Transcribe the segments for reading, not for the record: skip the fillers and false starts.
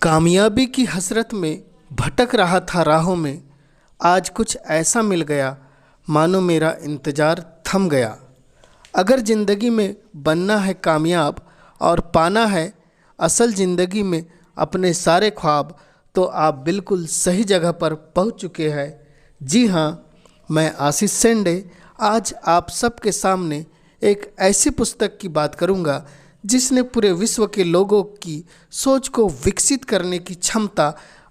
कामयाबी की हसरत में भटक रहा था राहों में। आज कुछ ऐसा मिल गया मानो मेरा इंतज़ार थम गया। अगर ज़िंदगी में बनना है कामयाब और पाना है असल ज़िंदगी में अपने सारे ख्वाब, तो आप बिल्कुल सही जगह पर पहुंच चुके हैं। जी हाँ, मैं आशीष सेंडे आज आप सबके सामने एक ऐसी पुस्तक की बात करूंगा जिसने पूरे विश्व के लोगों की सोच को विकसित करने की क्षमता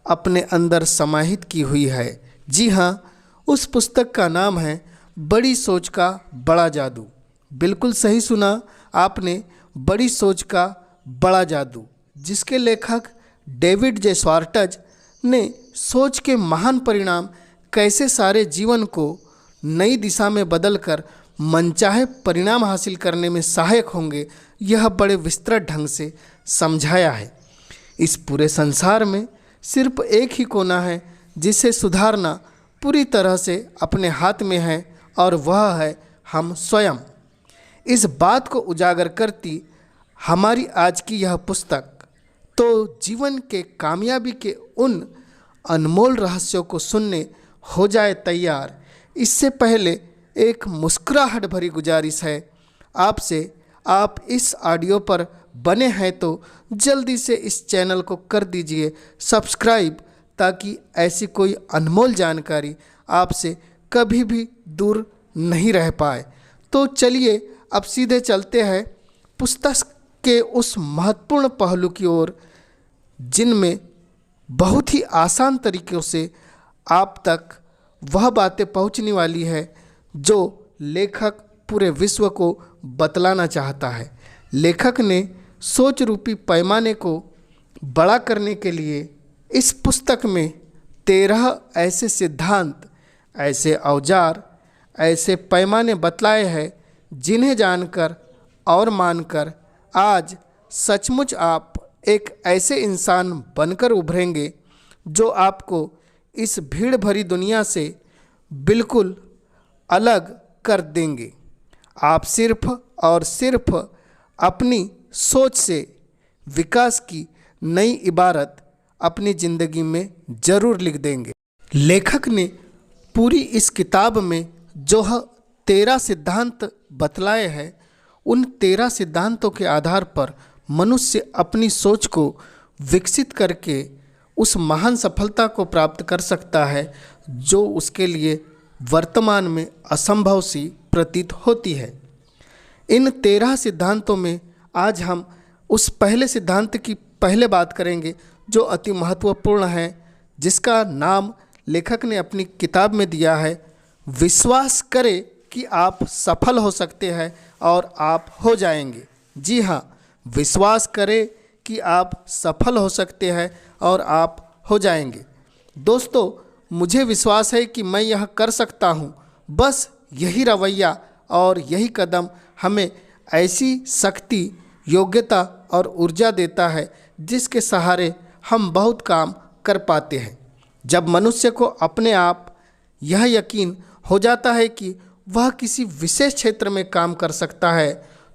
अपने अंदर समाहित की हुई है। जी हाँ, उस पुस्तक का नाम है बड़ी सोच का बड़ा जादू। बिल्कुल सही सुना आपने, बड़ी सोच का बड़ा जादू, जिसके लेखक डेविड जे स्वार्टज ने सोच के महान परिणाम कैसे सारे जीवन को नई दिशा में बदलकर मनचाहे परिणाम हासिल करने में सहायक होंगे, यह बड़े विस्तृत ढंग से समझाया है। इस पूरे संसार में सिर्फ एक ही कोना है जिसे सुधारना पूरी तरह से अपने हाथ में है, और वह है हम स्वयं। इस बात को उजागर करती हमारी आज की यह पुस्तक तो जीवन के कामयाबी के उन अनमोल रहस्यों को सुनने हो जाए तैयार। इससे पहले एक मुस्कुराहट भरी गुजारिश है आपसे, आप इस ऑडियो पर बने हैं तो जल्दी से इस चैनल को कर दीजिए सब्सक्राइब, ताकि ऐसी कोई अनमोल जानकारी आपसे कभी भी दूर नहीं रह पाए। तो चलिए अब सीधे चलते हैं पुस्तक के उस महत्वपूर्ण पहलू की ओर, जिनमें बहुत ही आसान तरीक़ों से आप तक वह बातें पहुंचने वाली है जो लेखक पूरे विश्व को बतलाना चाहता है। लेखक ने सोच रूपी पैमाने को बड़ा करने के लिए इस पुस्तक में 13 ऐसे सिद्धांत, ऐसे औजार, ऐसे पैमाने बतलाए हैं जिन्हें जानकर और मानकर आज सचमुच आप एक ऐसे इंसान बनकर उभरेंगे जो आपको इस भीड़ भरी दुनिया से बिल्कुल अलग कर देंगे। आप सिर्फ और सिर्फ अपनी सोच से विकास की नई इबारत अपनी ज़िंदगी में ज़रूर लिख देंगे। लेखक ने पूरी इस किताब में जो 13 सिद्धांत बतलाए हैं, उन 13 सिद्धांतों के आधार पर मनुष्य अपनी सोच को विकसित करके उस महान सफलता को प्राप्त कर सकता है जो उसके लिए वर्तमान में असंभव सी प्रतीत होती है। इन 13 सिद्धांतों में आज हम उस पहले सिद्धांत की पहले बात करेंगे जो अति महत्वपूर्ण है, जिसका नाम लेखक ने अपनी किताब में दिया है विश्वास करें कि आप सफल हो सकते हैं और आप हो जाएंगे। जी हाँ, विश्वास करें कि आप सफल हो सकते हैं और आप हो जाएंगे। दोस्तों, मुझे विश्वास है कि मैं यह कर सकता हूँ। बस यही रवैया और यही कदम हमें ऐसी शक्ति, योग्यता और ऊर्जा देता है जिसके सहारे हम बहुत काम कर पाते हैं। जब मनुष्य को अपने आप यह यकीन हो जाता है कि वह किसी विशेष क्षेत्र में काम कर सकता है,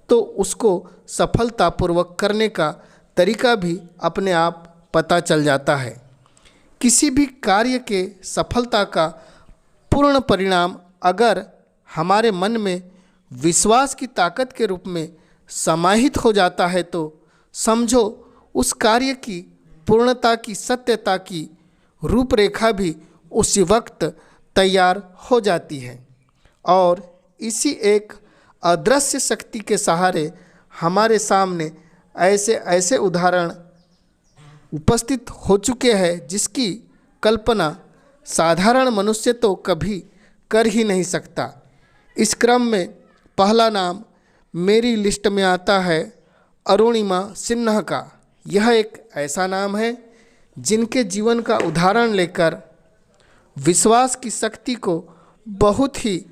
तो उसको सफलतापूर्वक करने का तरीका भी अपने आप पता चल जाता है। किसी भी कार्य के सफलता का पूर्ण परिणाम अगर हमारे मन में विश्वास की ताकत के रूप में समाहित हो जाता है, तो समझो उस कार्य की पूर्णता की, सत्यता की रूपरेखा भी उसी वक्त तैयार हो जाती है। और इसी एक अदृश्य शक्ति के सहारे हमारे सामने ऐसे ऐसे उदाहरण उपस्थित हो चुके हैं जिसकी कल्पना साधारण मनुष्य तो कभी कर ही नहीं सकता। इस क्रम में पहला नाम मेरी लिस्ट में आता है अरुणिमा सिन्हा का। यह एक ऐसा नाम है जिनके जीवन का उदाहरण लेकर विश्वास की शक्ति को बहुत ही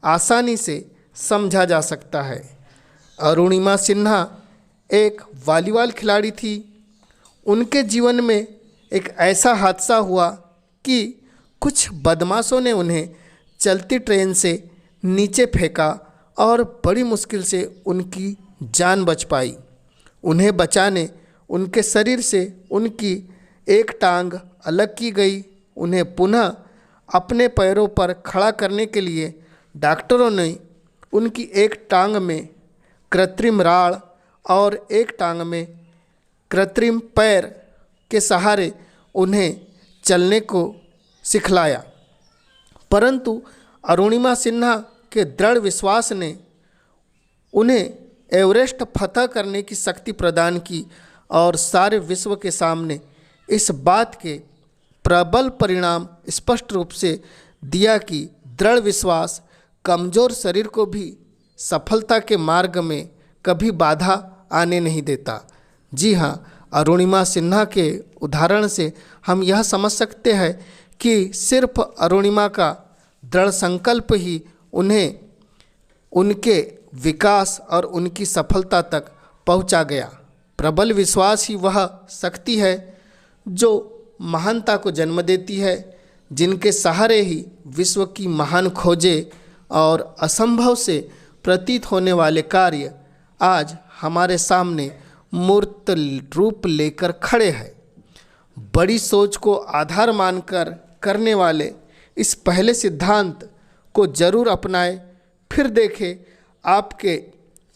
आसानी से समझा जा सकता है। अरुणिमा सिन्हा एक वॉलीबॉल खिलाड़ी थी। उनके जीवन में एक ऐसा हादसा हुआ कि कुछ बदमाशों ने उन्हें चलती ट्रेन से नीचे फेंका और बड़ी मुश्किल से उनकी जान बच पाई। उन्हें बचाने उनके शरीर से उनकी एक टांग अलग की गई। उन्हें पुनः अपने पैरों पर खड़ा करने के लिए डॉक्टरों ने उनकी एक टांग में कृत्रिम राड़ और एक टांग में कृत्रिम पैर के सहारे उन्हें चलने को सिखलाया। परंतु अरुणिमा सिन्हा के दृढ़ विश्वास ने उन्हें एवरेस्ट फतह करने की शक्ति प्रदान की और सारे विश्व के सामने इस बात के प्रबल परिणाम स्पष्ट रूप से दिया कि दृढ़ विश्वास कमज़ोर शरीर को भी सफलता के मार्ग में कभी बाधा आने नहीं देता। जी हाँ, अरुणिमा सिन्हा के उदाहरण से हम यह समझ सकते हैं कि सिर्फ अरुणिमा का दृढ़ संकल्प ही उन्हें उनके विकास और उनकी सफलता तक पहुंचा गया। प्रबल विश्वास ही वह शक्ति है जो महानता को जन्म देती है, जिनके सहारे ही विश्व की महान खोजें और असंभव से प्रतीत होने वाले कार्य आज हमारे सामने मूर्त रूप लेकर खड़े हैं। बड़ी सोच को आधार मानकर करने वाले इस पहले सिद्धांत को जरूर अपनाएं, फिर देखें आपके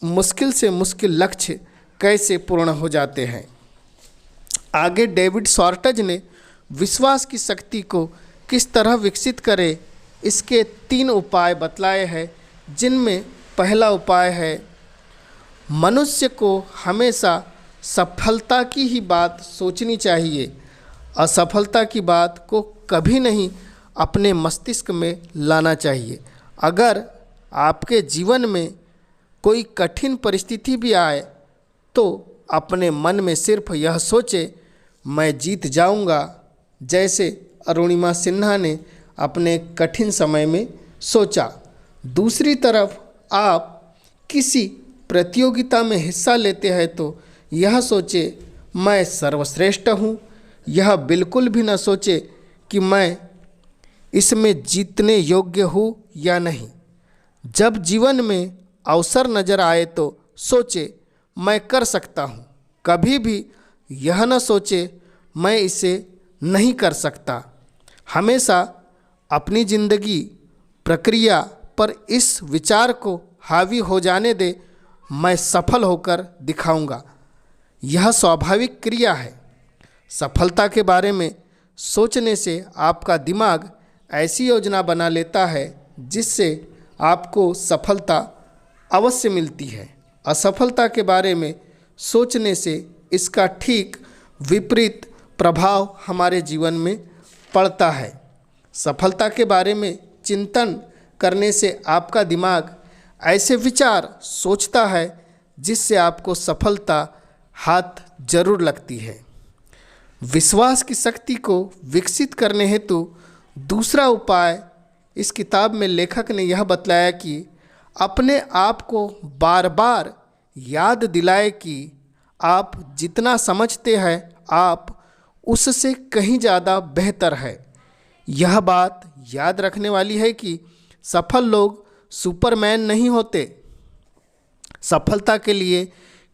मुश्किल से मुश्किल लक्ष्य कैसे पूर्ण हो जाते हैं। आगे डेविड शॉर्टज ने विश्वास की शक्ति को किस तरह विकसित करें, इसके 3 उपाय बतलाए हैं, जिनमें पहला उपाय है मनुष्य को हमेशा सफलता की ही बात सोचनी चाहिए। असफलता की बात को कभी नहीं अपने मस्तिष्क में लाना चाहिए। अगर आपके जीवन में कोई कठिन परिस्थिति भी आए तो अपने मन में सिर्फ यह सोचे, मैं जीत जाऊंगा, जैसे अरुणिमा सिन्हा ने अपने कठिन समय में सोचा। दूसरी तरफ आप किसी प्रतियोगिता में हिस्सा लेते हैं तो यह सोचे, मैं सर्वश्रेष्ठ हूँ। यह बिल्कुल भी न सोचे कि मैं इसमें जीतने योग्य हूँ या नहीं। जब जीवन में अवसर नज़र आए तो सोचे, मैं कर सकता हूँ। कभी भी यह न सोचे, मैं इसे नहीं कर सकता। हमेशा अपनी जिंदगी प्रक्रिया पर इस विचार को हावी हो जाने दे, मैं सफल होकर दिखाऊंगा। यह स्वाभाविक क्रिया है। सफलता के बारे में सोचने से आपका दिमाग ऐसी योजना बना लेता है जिससे आपको सफलता अवश्य मिलती है। असफलता के बारे में सोचने से इसका ठीक विपरीत प्रभाव हमारे जीवन में पड़ता है। सफलता के बारे में चिंतन करने से आपका दिमाग ऐसे विचार सोचता है जिससे आपको सफलता हाथ जरूर लगती है। विश्वास की शक्ति को विकसित करने हेतु दूसरा उपाय इस किताब में लेखक ने यह बतलाया कि अपने आप को बार बार याद दिलाए कि आप जितना समझते हैं आप उससे कहीं ज़्यादा बेहतर है। यह बात याद रखने वाली है कि सफल लोग सुपरमैन नहीं होते। सफलता के लिए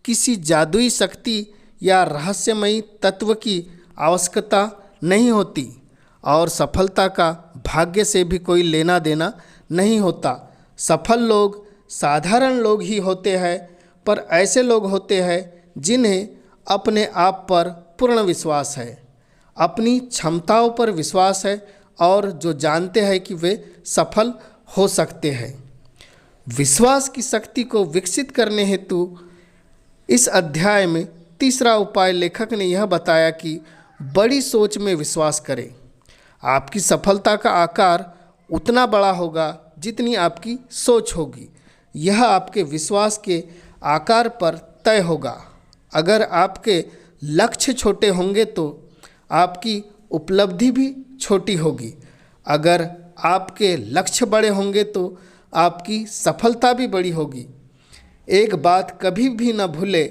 किसी जादुई शक्ति या रहस्यमयी तत्व की आवश्यकता नहीं होती और सफलता का भाग्य से भी कोई लेना देना नहीं होता। सफल लोग साधारण लोग ही होते हैं, पर ऐसे लोग होते हैं जिन्हें अपने आप पर पूर्ण विश्वास है, अपनी क्षमताओं पर विश्वास है और जो जानते हैं कि वे सफल हो सकते हैं। विश्वास की शक्ति को विकसित करने हेतु इस अध्याय में तीसरा उपाय लेखक ने यह बताया कि बड़ी सोच में विश्वास करें। आपकी सफलता का आकार उतना बड़ा होगा जितनी आपकी सोच होगी। यह आपके विश्वास के आकार पर तय होगा। अगर आपके लक्ष्य छोटे होंगे तो आपकी उपलब्धि भी छोटी होगी। अगर आपके लक्ष्य बड़े होंगे तो आपकी सफलता भी बड़ी होगी। एक बात कभी भी न भूले,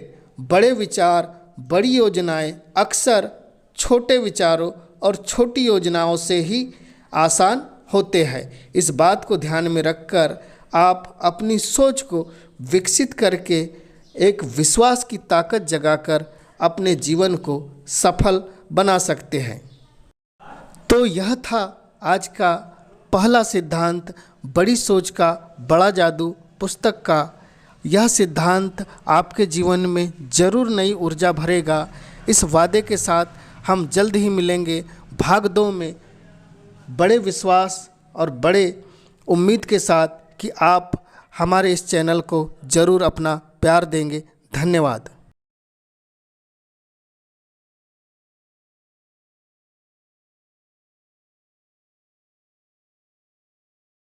बड़े विचार, बड़ी योजनाएं अक्सर छोटे विचारों और छोटी योजनाओं से ही आसान होते हैं। इस बात को ध्यान में रखकर आप अपनी सोच को विकसित करके एक विश्वास की ताकत जगाकर अपने जीवन को सफल बना सकते हैं। तो यह था आज का पहला सिद्धांत, बड़ी सोच का बड़ा जादू पुस्तक का। यह सिद्धांत आपके जीवन में ज़रूर नई ऊर्जा भरेगा। इस वादे के साथ हम जल्द ही मिलेंगे भाग 2 में, बड़े विश्वास और बड़े उम्मीद के साथ कि आप हमारे इस चैनल को ज़रूर अपना प्यार देंगे। धन्यवाद।